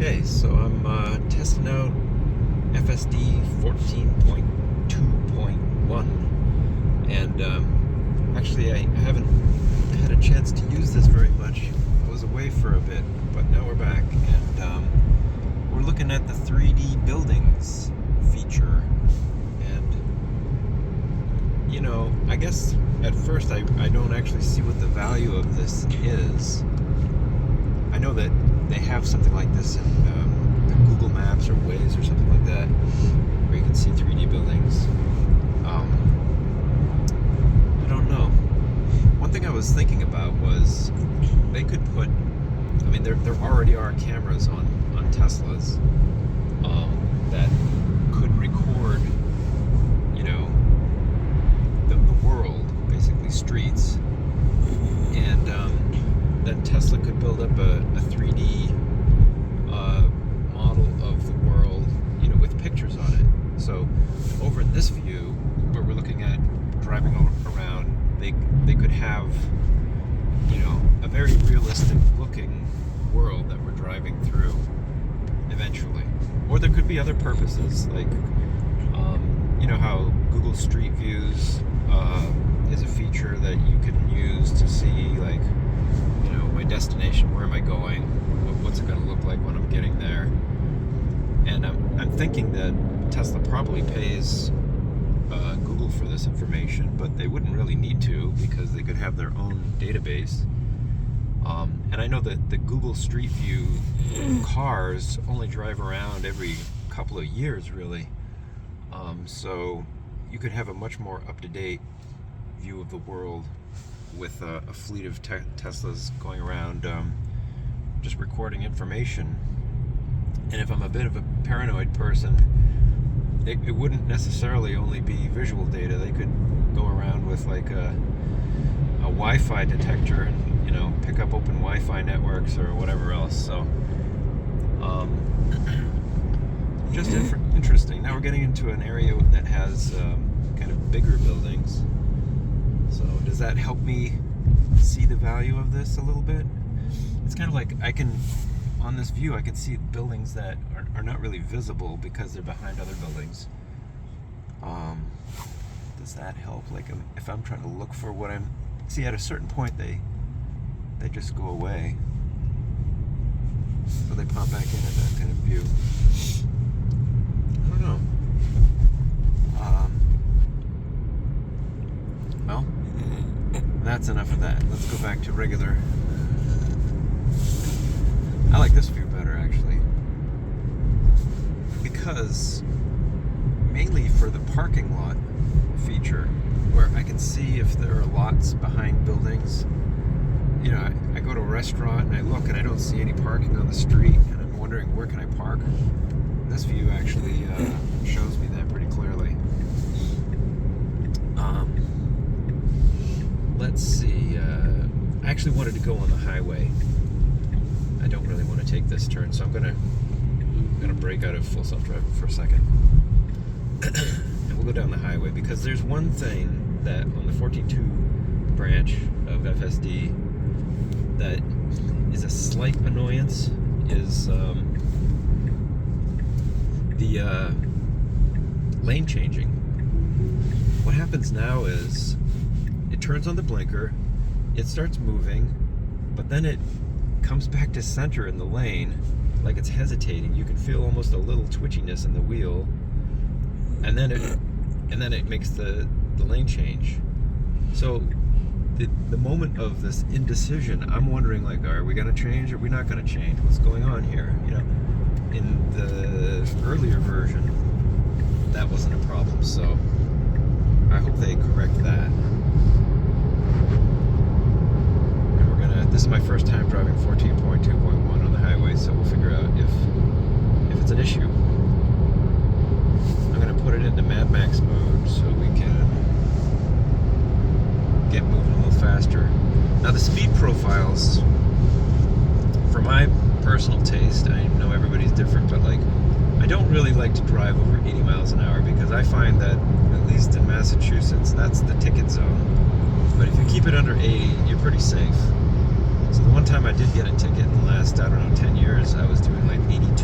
Okay, so I'm testing out FSD 14.2.1, and actually I haven't had a chance to use this very much. I was away for a bit, but now we're back, and we're looking at the 3D buildings feature. And you know, I guess at first I don't actually see what the value of this is. I know that they have something like this in the Google Maps or Waze or something like that, where you can see 3D buildings. I don't know. One thing I was thinking about was they could put, I mean, there already are cameras on Teslas that could record, you know, the world, basically streets, and then Tesla could build up a 3D model of the world, you know, with pictures on it. So over in this view, where we're looking at driving around, they could have, you know, a very realistic looking world that we're driving through eventually. Or there could be other purposes, like you know how Google Street Views is a feature that you can use to see, like, you know, my destination, where am I going, what's it going to look like when I'm getting there. And I'm thinking that Tesla probably pays Google for this information, but they wouldn't really need to, because they could have their own database. And I know that the Google Street View cars only drive around every couple of years, really. So you could have a much more up-to-date view of the world with a fleet of Teslas going around just recording information. And if I'm a bit of a paranoid person, it wouldn't necessarily only be visual data. They could go around with like a Wi-Fi detector and, you know, pick up open Wi-Fi networks or whatever else. So just interesting. Now we're getting into an area that has kind of bigger buildings. So does that help me see the value of this a little bit? It's kind of like on this view, I can see buildings that are not really visible because they're behind other buildings. Does that help? Like, if I'm trying to look for what see, at a certain point, they just go away. So they pop back in at that kind of view. I don't know. Well, that's enough of that. Let's go back to regular. I like this view better, actually, because mainly for the parking lot feature, where I can see if there are lots behind buildings. You know, I go to a restaurant and I look and I don't see any parking on the street, and I'm wondering, where can I park? This view actually shows me that pretty clearly. Let's see. I actually wanted to go on the highway. I don't really want to take this turn, so I'm gonna break out of full self-driving for a second, and we'll go down the highway, because there's one thing that on the 14.2 branch of FSD that is a slight annoyance is the lane changing. What happens now is it turns on the blinker, it starts moving, but then it comes back to center in the lane, like it's hesitating. You can feel almost a little twitchiness in the wheel, and then it makes the lane change. So the moment of this indecision, I'm wondering, like, are we going to change or are we not going to change? What's going on here? You know, in the earlier version, that wasn't a problem. So I hope they correct that. This is my first time driving 14.2.1 on the highway, so we'll figure out if it's an issue. I'm going to put it into Mad Max mode so we can get moving a little faster. Now the speed profiles, for my personal taste, I know everybody's different, but like, I don't really like to drive over 80 miles an hour, because I find that, at least in Massachusetts, that's the ticket zone. But if you keep it under 80, you're pretty safe. So the one time I did get a ticket in the last, I don't know, 10 years, I was doing like 82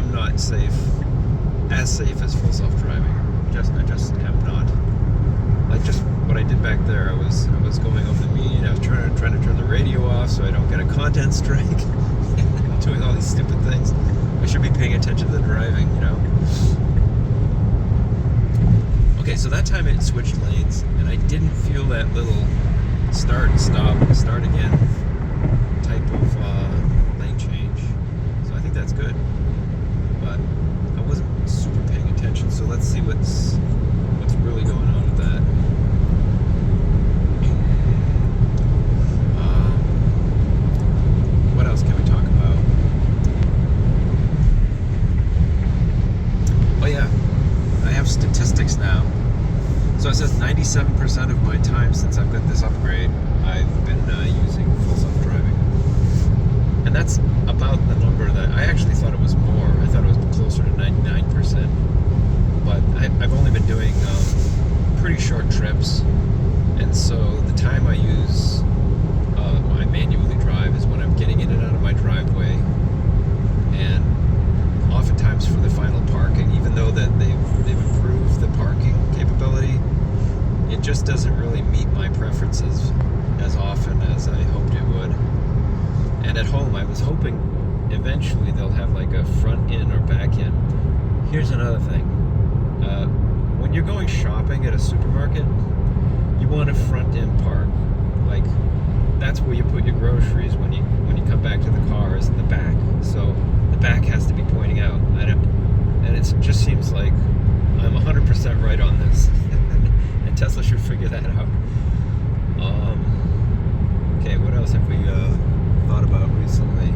am not safe, as safe as full self-driving. I just am not. Like just what I did back there, I was going over the mean. I was trying to turn the radio off so I don't get a content strike. Doing all these stupid things. I should be paying attention to the driving, you know. Okay, so that time it switched lanes, and I didn't feel that little start, stop, start again type of lane change. So I think that's good. But I wasn't super paying attention, so let's see what's really going on with that. What else can we talk about? Oh yeah, I have statistics now. So it says 97% of my time since I've got this upgrade, I've been using full self-driving. And that's about the number that I actually thought it was more. I thought it was closer to 99%. But I've only been doing pretty short trips, and so the time I use when I manually drive is when I'm getting in and out of my driveway, and oftentimes for the final parking, even though that they've improved the parking capability, it just doesn't really meet my preferences as often as I hoped it would. And at home, I was hoping eventually they'll have like a front in or back in. Here's another thing. When you're going shopping at a supermarket, you want a front-in park. Like, that's where you put your groceries when you come back to the car, is in the back. So the back has to be pointing out. And it just seems like I'm 100% right on this. And Tesla should figure that out. Okay, what else have we thought about recently?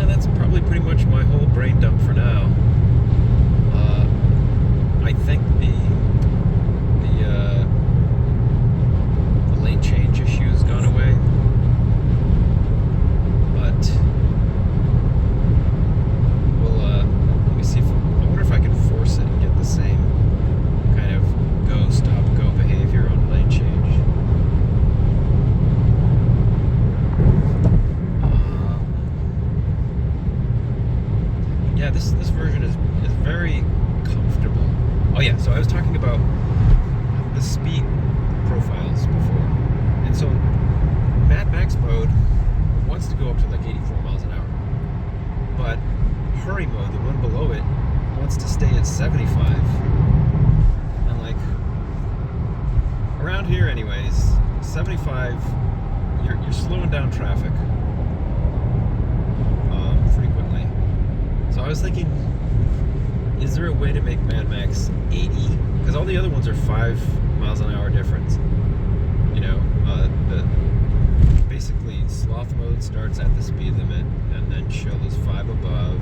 That's probably pretty much my whole brain dump for now. I think the lane change issue's gone away, but well, let me see I wonder if I can force it and get the same kind of go, stop, go behavior on lane change. Yeah, this version is very comfortable. Oh yeah, so I was talking about the speed profiles before. And so Mad Max mode wants to go up to like 84 miles an hour. But hurry mode, the one below it, wants to stay at 75. And like, around here anyways, 75, you're slowing down traffic frequently. So I was thinking, is there a way to make Mad Max 80? Because all the other ones are 5 miles an hour difference. You know, basically sloth mode starts at the speed limit, and then chill is 5 above,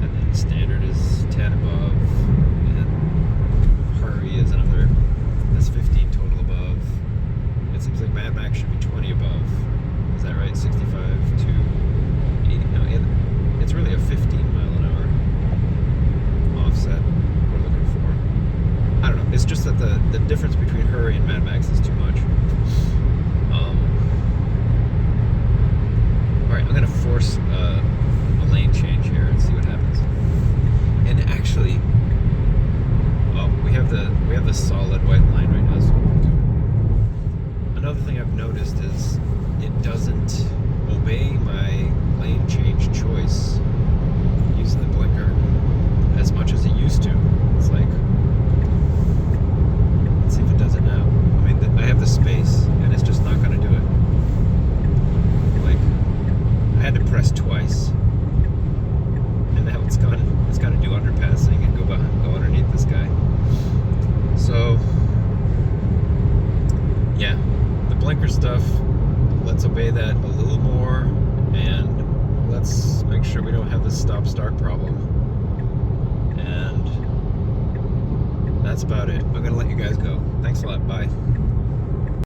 and then standard is 10 above, and hurry is that's 15 total above. It seems like Mad Max should be 20 above. Is that right? 65 to 80? No, it's really a 15 mile an hour offset we're looking for. I don't know. It's just that the difference between hurry and Mad Max is too much. Alright, I'm going to force a lane change here and see what happens. And actually, we have the solid white line right now. So another thing I've noticed is it doesn't obey my lane change choice using the blinker as much as it used to. It's like, let's see if it does it now. I mean, I have the space, and it's just not going to do it. Like, I had to press twice, and now it's got to do underpassing and go underneath this guy. So, yeah, the blinker stuff, let's obey that a little more, and let's make sure we don't have this stop-start problem. And that's about it. I'm going to let you guys go. Thanks a lot. Bye.